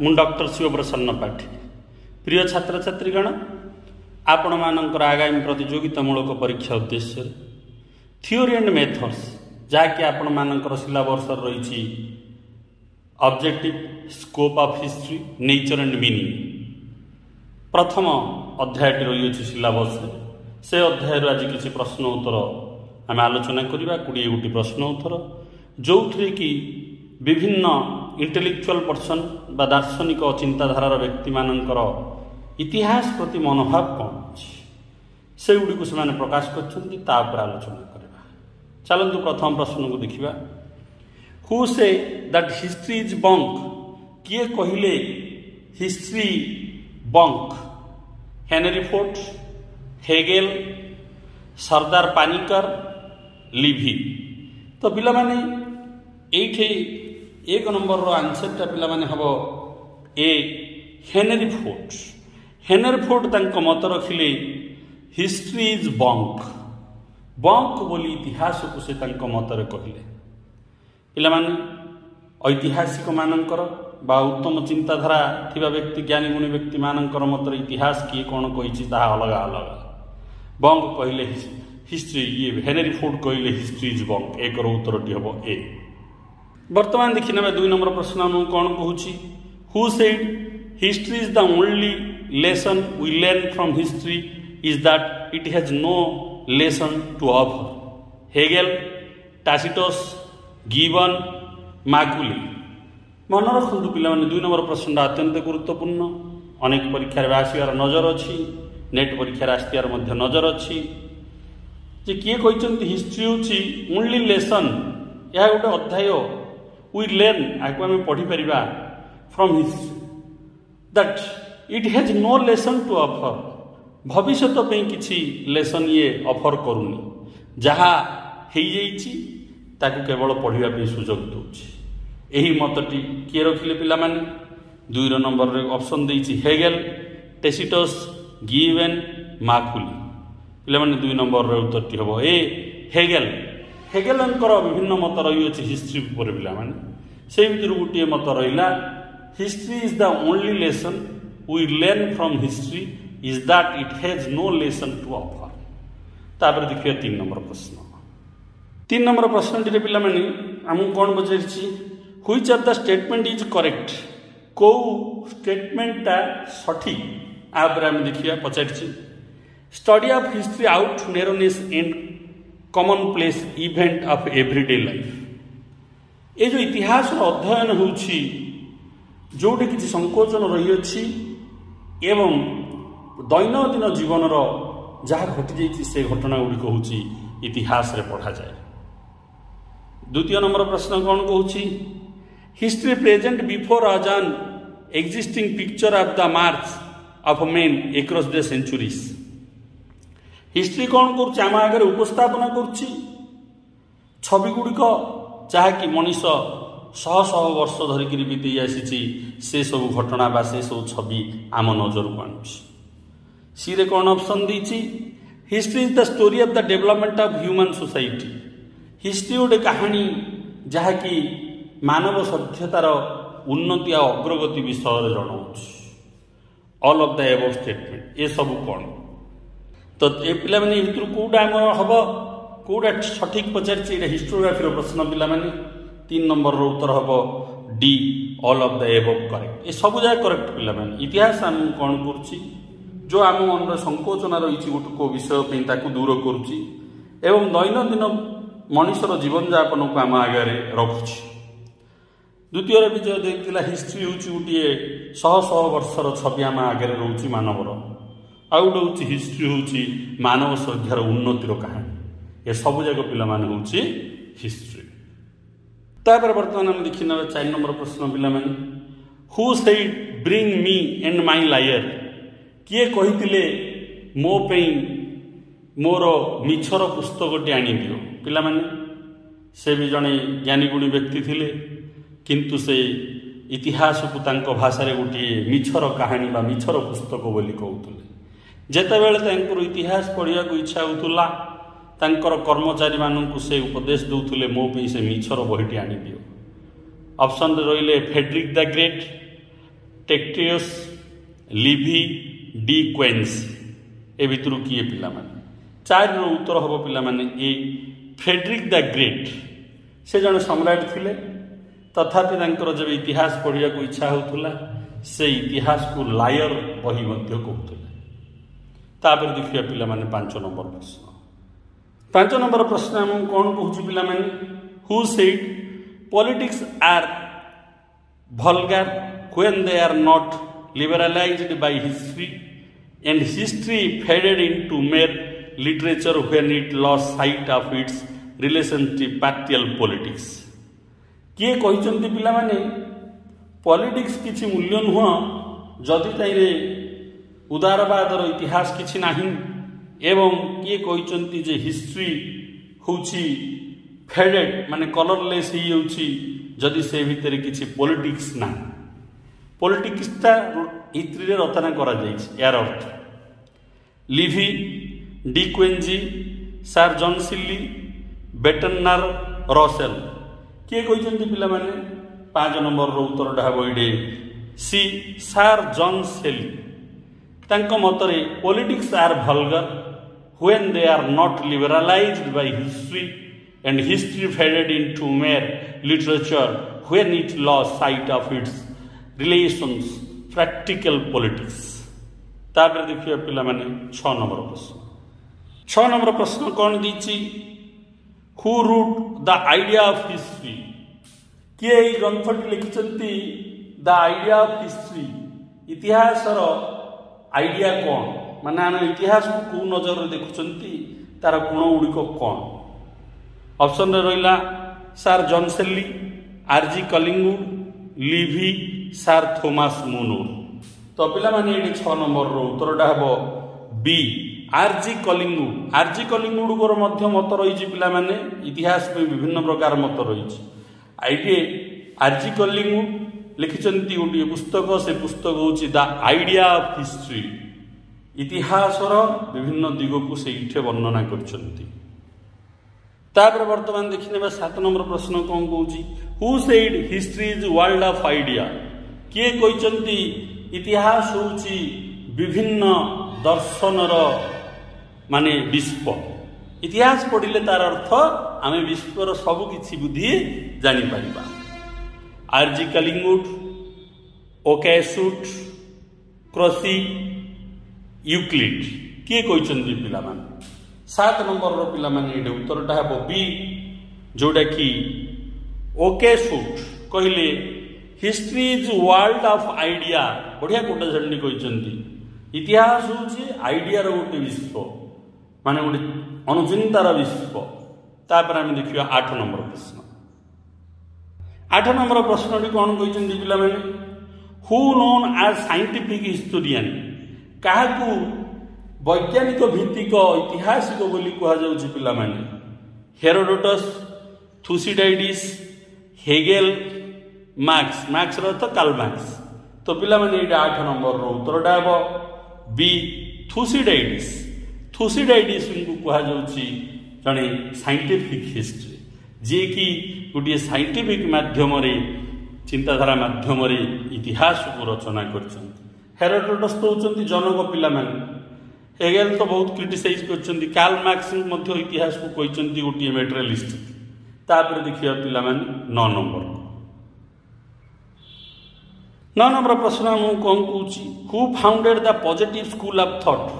मु डॉक्टर शिवप्रसन्न पाठी। प्रिय छात्र छात्रीगण, आपण मानकर आगामी प्रतियोगितामूलक परीक्षा उद्देश्य थियोरी एंड मेथड्स जहाँकि आपण मानकर सिलेबस रही objective scope of history nature and meaning प्रथम अध्याय रही सिलेबस से अध्याय आज किसी प्रश्न उत्तर आम आलोचना करवा 20 गोटी प्रश्न उत्तर जो थे कि विभिन्न इंटेलेक्चुअल पर्सन बा दार्शनिक चिंताधारार व्यक्ति मानकर इतिहास प्रति मनोभाव कौन अच्छी से गुड़ी से प्रकाश कर आलोचना करवा। चलतु प्रथम प्रश्न को देखा। Who say that history is bunk? किए कहले history bunk? Henry Ford, Hegel, Sardar Panikkar, Livy. तो पिला माने एठे एक नंबर रो आंसरटा पिला माने हबो A Henry Ford. Henry Ford तांको मत रखिले हिस्ट्री इज बंक। बंक बोली इतिहास को से तांको मतरे कहले। पिला माने ऐतिहासिक मानकर बा उत्तम चिंताधारा थिबा व्यक्ति ज्ञानी गुणी व्यक्ति मानकर मतरे इतिहास किए कौन कही ताहा अलग अलग। बंक कहले हिस्ट्री ये हेनरी फोर्ड कहले हिस्ट्री इज बंक। एक उत्तरटी हम ए। वर्तमान देखिना 2 नंबर प्रश्न कौन कहूँ? Who said history is the only lesson we learn from history is that it has no lesson to offer? Hegel, Tacitus, Gibbon, Macaulay. मन रखु पिलाने 2 नंबर प्रश्न अत्यंत गुरुत्वपूर्ण। अनेक परीक्षार आसबार नजर अच्छी, नेट परीक्षार आसबार नजर अच्छी जे किए कहते हिस्ट्री हूँ ओनली लेसन। यह गोटे अध्याय वी लर्न आपको आम पढ़ी पारिबा from history that it has no lesson to offer. भविष्य किसी लेसन ये ऑफर करूनी, जहाँ ताकू केवल पढ़ाई सुजोग दूची। यही मतटी किए रखिले पिला माने 2 नंबर रे ऑप्शन देइछि हेगेल, टासिटस, गिबन, माकुली। पिला माने 2 नंबर रे उत्तरटी हबो ए हेगेल। हेगेलंकर विभिन्न मत रही अछि हिस्ट्री पर पिला माने से भीतर गोटे मत रहिला history is the only lesson we learn from history is that it has no lesson to offer. तापर देखिए 3 नंबर प्रश्न। 3 नंबर प्रश्न टी पिला माने हमहु कोन बचैछि? Which of the statement is correct? को स्टेटमेंटटा सठिक आपर हम देखिया पचारछि। Study of history out narrowness and commonplace event of everyday life. ये जो इतिहास अध्ययन होछि जोटे किसी संकोचन रही अछि एवं दैनंदिन जीवन जहाँ घटी जाइछि से घटना गुड़िक होछि इतिहास रे पढ़ा जाए। 2 नंबर प्रश्न कौन कहूँ? History present before us an existing picture of the march of men across the centuries. History कौन कर आम आगे उपस्थापना कर छवि गुड़िक जहाँकि मनीष शह शह वर्ष धरिक बीते आसी से सब घटना बा से सब छवि आम नजर को आणुछि। सी रे कौन ऑप्शन दीची? History is the story of the development of human society. History गोटे कहानी जहाँकि मानव सभ्यतार उन्नति आ अग्रगति विषय जनाऊँ। All of the above statement ये सब कौन? तो ये पिला माने भितर कोटा आम हम कोटा सठिक पचार हिस्टोग्राफी प्रश्न पिला माने 3 नंबर उत्तर हम D all of the above correct. ये सब जाए करेक्ट पिला माने। इतिहास आम कौन कर जो आम मन संकोचना रही गोटे को विषय ताकू दूर करुच्ची एवं दैनंदिन मनुष्यर जीवन यापन को आम आगे रखुच्छी। द्वितीय विजय देखा हिस्ट्री हूँ गोटे शह शह वर्षर छवि आम आगे रोचे मानवर। आउ गोटे हूँ हिस्ट्री हूँ मानव सभ्यार उन्नतिर कहानी। ये सब जाक पिला माने हूँ हिस्ट्री। तापर बर्तमान आम देखी ना 4 नंबर प्रश्न पिला माने who said bring me and my liar? किए कही मो पई मोर मिछर पुस्तकटी आनी दियो? पिला माने से भी जड़े ज्ञानी गुणी व्यक्ति थिले किंतु से इतिहास को तांको भाषा रे गोटे मिछर कहानी बा मिछर पुस्तक बोली कहउतले। जेतेबेले इतिहास पढ़िया को इच्छा होउतला तांकर कर्मचारी मानू से उपदेश दौले मो पे से मिछर बहीटी आनी दियो। ऑप्शन रहिले Frederick the great, Tacitus, Livy, De Quincey ए भितर किए पिला माने 4 उत्तर हम पिला माने ए फ्रेडरिक द ग्रेट से जन सम्राट थिले तथापि तांकर जब इतिहास पढ़िया को इच्छा होउथुला से इतिहास को लायर बही मध्य कहउथुले। तापर देखिया पिला माने 5 नंबर प्रश्न 5 नंबर प्रश्न हम कोन कहउची पिला माने who said politics are vulgar when they are not liberalized by history and history faded into mere literature when it lost sight of its relation to partial politics। किए कहते पिला माने पॉलिटिक्स किछि मूल्य नुह जदि ताइरे उदारवादर इतिहास किछि नाही एवं किए कहते जे हिस्ट्री होछि फेडेड माने कलरलेस ही होछि जदि से भितर किछि पॉलिटिक्स ना पॉलिटिक्सटा हिस्ट्री रे रचना करा जाइछि यार अर्थ Livy, De Quincey, sir John Seeley, बेटनर, रसेल किए कहते पिला माने 5 नंबर रो उत्तर ढाबो इडे सी सर जॉन सेली तांको मतरे politics are vulgar when they are not liberalised by history and history faded into mere literature when it lost sight of its relations practical politics। तापर देखिए पिला माने 6 नंबर प्रश्न 6 नंबर प्रश्न कौन दीची who wrote the idea of history किए ई ग्रंथटी लिखिचंती द आइडिया ऑफ हिस्ट्री इतिहास रो आइडिया कौन माने हम इतिहास को नजर रे देखुचंती तार गुण गुड़िक कौन ऑप्शन रे रहिला सर जॉन सेली, आरजी कलिंगवुड, लिवी, सर थॉमस मुनूर। तो पिला माने एडी 6 नंबर रो उत्तरटा हबो बी आरजी कलिंगवुड। आरजी कलिंगवुड को मध्य मत रही पिला माने इतिहास में विभिन्न प्रकार मत रही आईडी आरजी कलिंगवुड लिखिचंती गोटे पुस्तक से पुस्तक होची द आइडिया ऑफ हिस्ट्री इतिहास विभिन्न दिग को से वर्णना करछंती। तापर वर्तमान देखिने 7 नंबर प्रश्न कौन कहूची who said history is world of idea किए कहते इतिहास होची विभिन्न दर्शनर माने विश्व इतिहास पढ़िले तार अर्थ आमे विश्वर सब किछि बुद्धि जानि परिबा। आरजी कलिंगवुड, ओकेशुट, क्रसी, यूक्लिड किए कहते पिला माने 7 नंबर रो पिला माने एडे उत्तरटा हबो बी जोडा कि ओकेशुट कहले history is world of idea बढ़िया कोटा जणनी कहचंती इतिहास होची आइडिया रो गोटे विश्व माने गोटे अनुचिंतार विश्व। तापर हम देखियो 8 नंबर प्रश्न 8 नंबर प्रश्नटी कोन कहचंती पिला माने who known as scientific historian काहाकू वैज्ञानिक भित्तिक ऐतिहासिक बोली कहा जाउची पिला माने Herodotus, Thucydides, Hegel, Marx Marx रो तो कार्ल मार्क्स। तो पिला माने एटा 8 नंबर रो उत्तरटा हबो बी थुसिडाइडिस। थुसिडाइडिस को कहा जाउची जने साइंटिफिक हिस्ट्री जे कि गोटे साइंटिफिक माध्यम रे चिंताधारा माध्यम रे इतिहास को रचना करछंती। हेरोडोटस तो होचंती जनक पिला माने हेगेल तो बहुत क्रिटिसाइज करछंती कार्ल मार्क्स मध्य इतिहास को कहचंती गोटे मेटेरियलिस्ट। तापर देखिया पिला माने 9 नंबर 9 नंबर प्रश्न हम कौन कहूची who founded the positive school of thought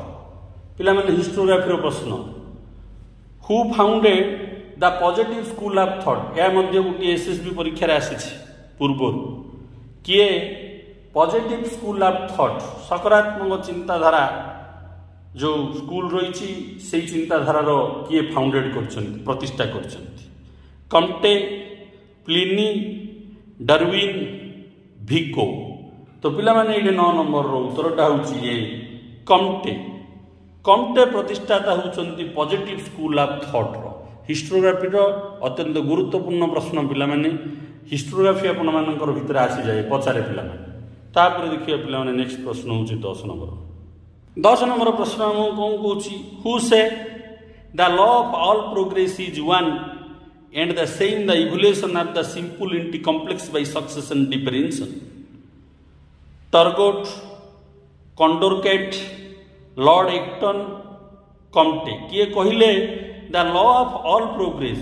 पिला माने हिस्टोग्राफी रो प्रश्न who founded the positive school of thought या मध्य गोटे एसएसबी परीक्षा रे आसी पूर्व किए पॉजिटिव स्कूल ऑफ थॉट सकारात्मक चिंताधारा जो स्कूल रही से चिंताधारा किए फाउंडेड कर प्रतिष्ठा कर कम्टे, प्लिनी, डार्विन, भिको। तो पिला माने 9 नंबर रो उत्तरटा होची ए कम्टे। कम्टे प्रतिष्ठाता होचंती पॉजिटिव स्कूल ऑफ थॉट रो हिस्टोग्राफी रो अत्यंत गुरुत्वपूर्ण प्रश्न पिला माने हिस्टोग्राफी अपन मानकर भितर आसी जाए पचारे पिला माने। तापर देखिए पिला माने नेक्स्ट प्रश्न होची 10 नंबर 10 नंबर प्रश्न हम कौन कहूची who say the law of all progress is one and the same the evolution of the simple into complex by succession differentiation. Turgot, Condorcet, Lord Acton, Comte किए कहले the law of all progress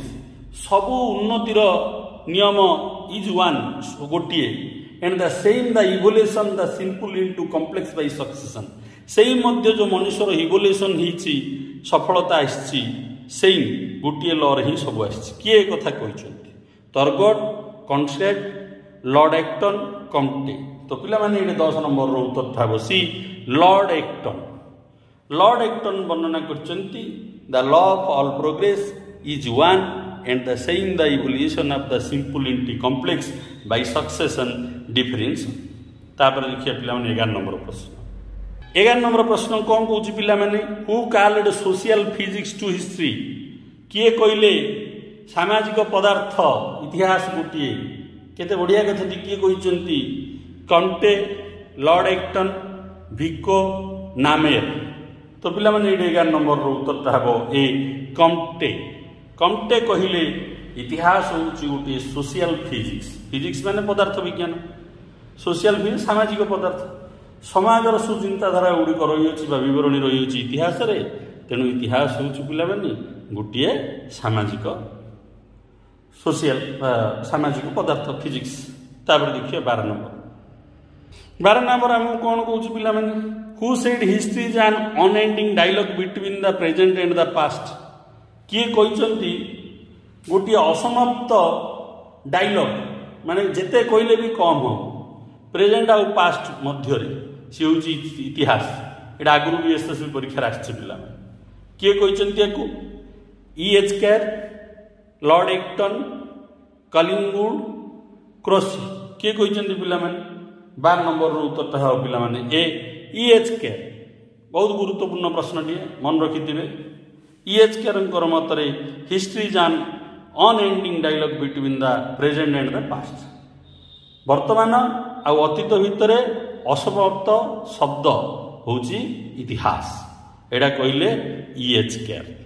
सबु उन्नतिर नियम is one गोटे and the same the evolution the simple into complex by succession सेही मध्य जो मनुष्यर evolution होईची सफलता आसी सेम गोटे लॉ रे ही सब आसी किए कथा कहते टर्गोट, कंडोरकेट, लॉर्ड एक्टन, कम्टे तो पिला माने ये 10 नंबर रो उत्तर था C Lord Acton. Lord Acton वर्णना करचंती the law of all progress is one and the same the evolution of the simple into complex by succession difference. तापर देखिए पिला माने 11 नंबर प्रश्न। 11 नंबर प्रश्न कौन कहूँ पिला माने who called social physics to history किए कहले सामाजिक पदार्थ इतिहास गोटे केते बढ़िया कथा किए कहते कम्टे, लॉर्ड एक्टन, भिको, नामेर तो पिला माने 11 नंबर रो उत्तर हम ए कम्टे। कम्टे कहले इतिहास हूँ गोटे सोशल फिजिक्स फिजिक्स माने पदार्थ विज्ञान सोशल फिजिक्स सामाजिक पदार्थ समाजर सुचिंताधारा गुड़िक रही बरणी रही इतिहास तेणु इतिहास हूँ पिला माने गोटे सामाजिक सोशल सामाजिक पदार्थ फिजिक्स। तापर देखिए 12 नंबर आम कौन कौच पिला माने who said history is an unending dialogue between the present and the past किए कहते गोटे असमाप्त डायलॉग माने जेते कहले भी कम हो प्रेजेंट आउ पास्ट मध्य सी हूँ इतिहास यहाँ आगुरी भी एसएससी परीक्षा आसছে पिला किए कहते E.H. केयर, लॉर्ड एक्टन, कलिंगवुड, क्रोसी किए कहते पिला माने 12 नंबर उत्तर है पिला माने ए E.H. केयर। बहुत गुरुत्वपूर्ण प्रश्न टे मन रखिथे E.H. केयर मत history is an unending dialogue between the present and the past वर्तमान आ अतीत भितर असमाप्त शब्द होची इतिहास एडा कहले E.H. केयर।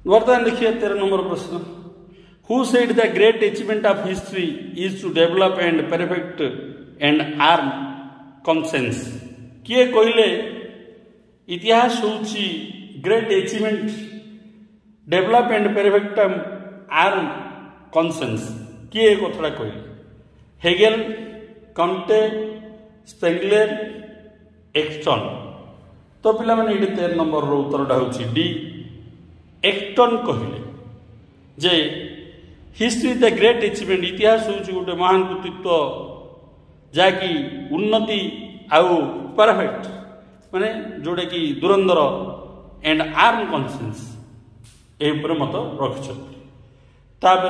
वर्तमान देखिए 13 नंबर प्रश्न who said the great achievement of history is to develop and perfect and arm conscience किए कहले इतिहास होची great achievement develop and perfect arm conscience किए कथा कहले हेगेल, कम्टे, स्पेंगलर, एक्टन तो पिला माने 13 नंबर उत्तरटा होची डी एक्टन कहले जे हिस्ट्री द ग्रेट अचीवमेंट इतिहास हूँ गोटे महान कृतित्व जहाँकि उन्नति आउ परफेक्ट माने जोड़ा कि दुरंदर एंड आर्म कॉन्सेंस ए मत रखिंट।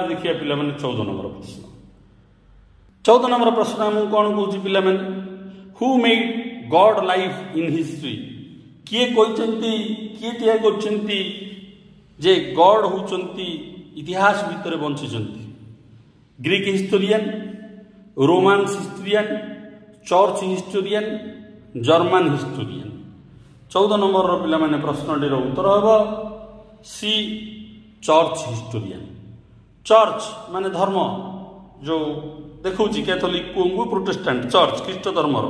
देखिए पिला माने 14 नंबर प्रश्न। 14 नंबर प्रश्न आम कौन कहूँ पिला माने who made God life in history किए कहते किए तैयार करछंती जे गॉड होचंती इतिहास भितर bunchy Greek historian, romance historian, church historian, German historian. 14 number पिला माने प्रश्नटीर उत्तर हम सी चर्च हिस्टोरियन। चर्च माने धर्म जो देखा कैथोलिक को प्रोटेस्टांट चर्च ख्रीष्ट धर्मर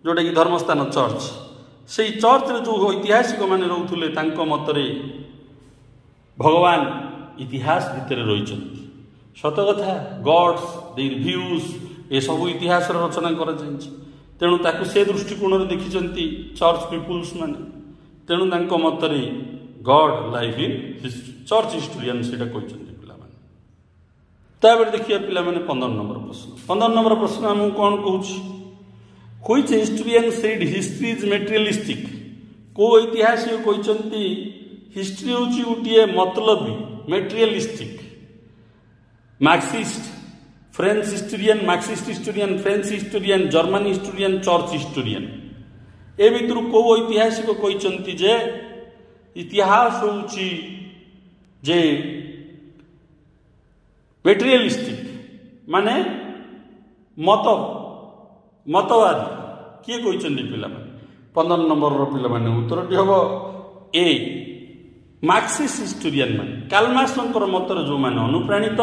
जोटा कि धर्मस्थान चर्च से चर्च रे जो ऐतिहासिक माने रोथुले तांको मतरे भगवान इतिहास भितर रही सत कथा गॉड्स देयर व्यूज ये सब इतिहास रचना कर तेणु ताकू से दृष्टिकोण देखी चर्च पीपुल्स माने तेणु तांको मतरे God life in church historian से पिला देखिए पिला 15 नंबर प्रश्न। 15 नंबर प्रश्न आम कौन कहूँ which historian said history is materialistic को ऐतिहासिक कहते हिस्ट्री हूँ गोटे मतलबी materialistic Marxist French historian Marxist historian French historian German historian church historian ए भितर कौ ऐतिहासिक कहते जे इतिहास हूँ जे मेटेरियलिस्टिक माने मतवादी किए कहते पिला 15 नंबर पिला उत्तरटी हम ए मार्क्सिस्ट हिस्टोरियन मान कार्ल मार्क्सଙ୍କର ମତରେ ଯେଉଁମାନେ ଅନୁପ୍ରାଣିତ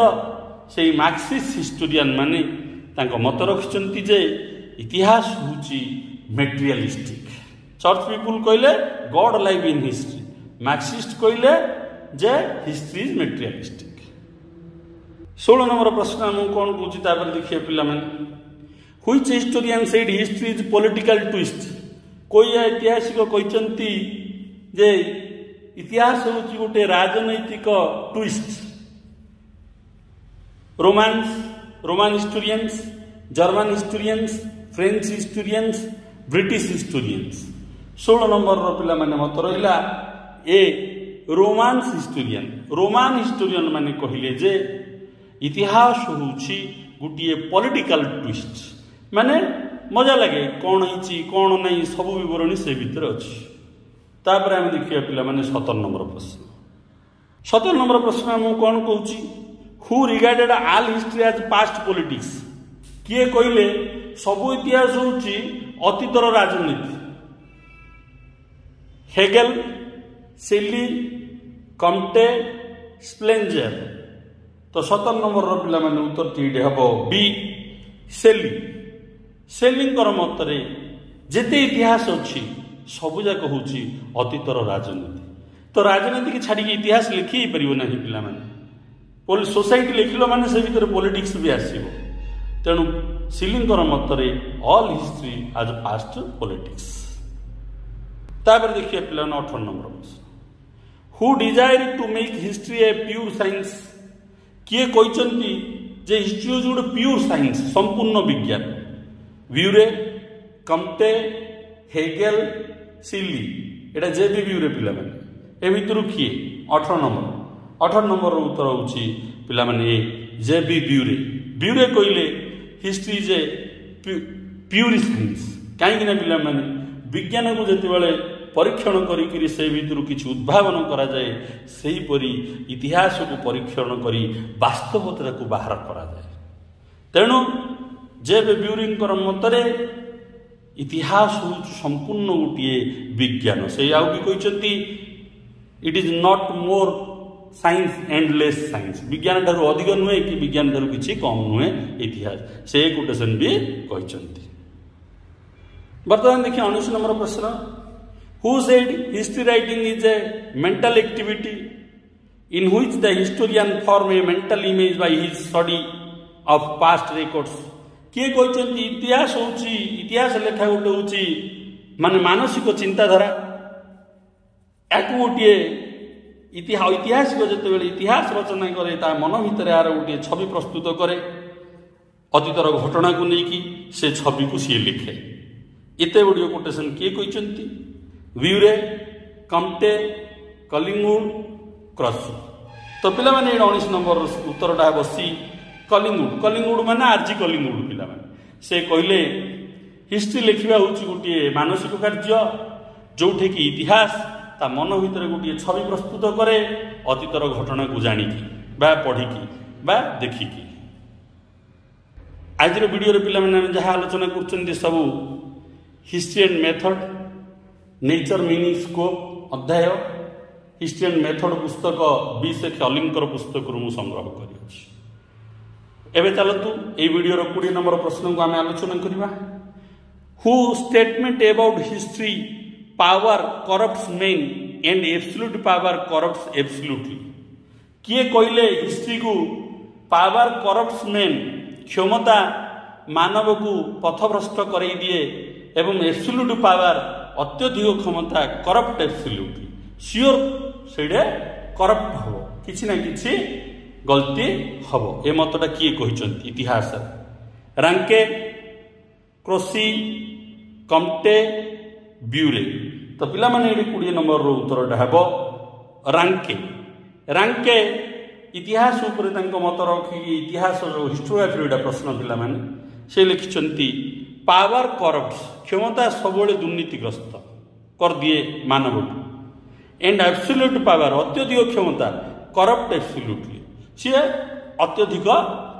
ସେଇ ମାର୍କ୍ସିଷ୍ଟ ହିଷ୍ଟୋରିଆନ ମାନେ ତାଙ୍କ ମତ ରଖିଛନ୍ତି ଯେ इतिहास हूँ मेटेरियलिस्टिक। चर्च पीपुल कहले God live in history, Marxist कहले जे हिस्ट्री इज मेटेरियलिस्टिक। 16 नंबर प्रश्न आम कौन कौन देखिए पिलाମାନେ, which historian said history is political twist. कोई ऐतिहासिक कहते जे इतिहास हूँ गोटे राजनैतिक twist. Roman historians, German historians, French historians, British historians. 16 number पिलाମାନେ मत रहा A Romans historian. Roman historian माने कहले जे इतिहास हूँ गोटे पॉलिटिकल ट्विस्ट, माने मजा लगे कौन होती कौन नहीं सब विवरणी से भितर अच्छी। तापर आम देखिए पिलाମାନେ 17 नंबर प्रश्न। 17 नंबर प्रश्न आम कौन कहूँ, who regarded all history as past politics. किए कहले सबू इतिहास हूँ अतीतर राजनीति। हेगेल, सेली, कम्टे, स्प्लेंजर। तो 17 नंबर पिलाମାନେ उत्तर टी हम बी सेली। सेलिंकर मतरे जेते इतिहास अच्छी सबुजाक हूँ अतीतर राजनीति। तो राजनीति की छाड़ी इतिहास लिखी ही पार ना पिलाମାନେ, सोसाइटी लिखिल माने से भीतर पॉलिटिक्स भी आसो। तेणु सिलिंगर मतरे all history as past politics. तापर देखिए पिलाମାନେ 18 नंबर प्रश्न, who desire to make history a pure science. किए कहते जे हिस्ट्री हूँ गोटे प्योर साइंस, संपूर्ण विज्ञान। व्यूरे, कम्टे, हेगेल, सिली। एटा जे भी व्यूरे पिलाମାନେ ए भितर किए 18 नंबर उत्तर हूँ पिलाମାନେ जे भी व्यूरे। व्यूरे कहले history is a pure science. कहीं पिलाମାନେ विज्ञान को जिते परीक्षण करी से भितर किसी उद्भावन करा जाए, सेहीपरि इतिहास को परीक्षण करी वास्तवता को बाहर करा जाए। तेणु जे ब्यूरिंकर मतरे इतिहास हूँ संपूर्ण गोटे विज्ञान। से आउ भी कहते it is not more science and less science. विज्ञान ठारू अधिक नुहे कि विज्ञान ठारू किसी कम नुहे इतिहास, से कोटेशन भी कहते। बर्तमान देखिए 19 नंबर प्रश्न, who said history writing is a mental activity in which the historian form A mental image by his study of past records. किए कहते इतिहास हूँ इतिहास लेखा गोटे हूँ माने मानसिक चिंताधारा। या गोटे ऐतिहासिक जिते इतिहास रचना करे ता मन भितर यार गोटे छवि प्रस्तुत करे, अतीतर घटना को लेकिन से छवि को सी लिखे। एते गुड़िया कोटेशन किए कहते व्यूरे, कम्टे, कलिंगवुड, क्रसी। तो पिलाମାନେ 19 नंबर उत्तरटा हम सी कलिंगवुड। कलिंगवुड माने आरजी कलिंगवुड। पिलाମାନେ से कहले हिस्ट्री लिखा हूँ गोटे मानसिक कार्य जोठे कि इतिहास ता मन भितर गोटे छवि प्रस्तुत करे, अतीतर घटना को जाणिकी बा पढ़िकी बा देखिकी। आज वीडियो पिलाମାନେ जहाँ आलोचना कर सबू history and method, nature meaning scope अध्याय, हिस्ट्री एंड मेथड पुस्तक बी.से अलिंकर पुस्तक मु संग्रह कर। चलतु ये वीडियो 20 नंबर प्रश्न को आम आलोचना करवा। Who statement about history power corrupts main and absolute power corrupts absolutely. किए कहले हिस्ट्री को पावर करप्ट्स मेन, क्षमता मानव को पथभ्रष्ट कर दिए, एवं एब्सोल्यूट पावर अत्यधिक क्षमता करप्ट एब्सोल्यूटली। सियोर से करप्ट हम किसी ना किसी गलती हम। ए मतटा किए कहते इतिहास रांके, क्रसी, कम्टे, ब्यूरे। तो पिलाମାନେ 20 नंबर उत्तरटा हम रांके। रांके इतिहास उपर मत रखिकी इतिहास जो हिस्टोग्राफी प्रश्न पिलाମାନେ से लिखिंट पावर करप्ट्स, क्षमता सब दुर्नीतिग्रस्त कर दिए मानव को, एंड एब्सोल्यूट पावर अत्यधिक क्षमता करप्ट एब्सोल्यूटली, सी अत्यधिक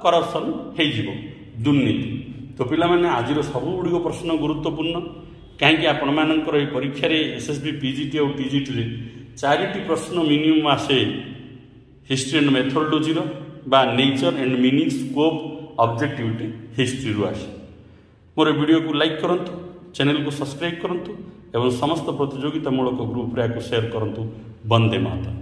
करप्शन हो दुर्नीति। तो पिलाମାନେ आज सब गुड़िक प्रश्न गुरुत्वपूर्ण कहीं आपण मानकर परीक्षा एसएसबी पीजीटी और टीजीटी 4टी प्रश्न मिनिमम आसे हिस्ट्री एंड मेथोडोलॉजी बा nature and meaning scope objectivity history आसे। मोर वीडियो को लाइक करंतु, चैनल को सब्सक्राइब करंतु एवं समस्त प्रतियोगितामूलक ग्रुप रे शेयर करंतु। वंदे मातरम।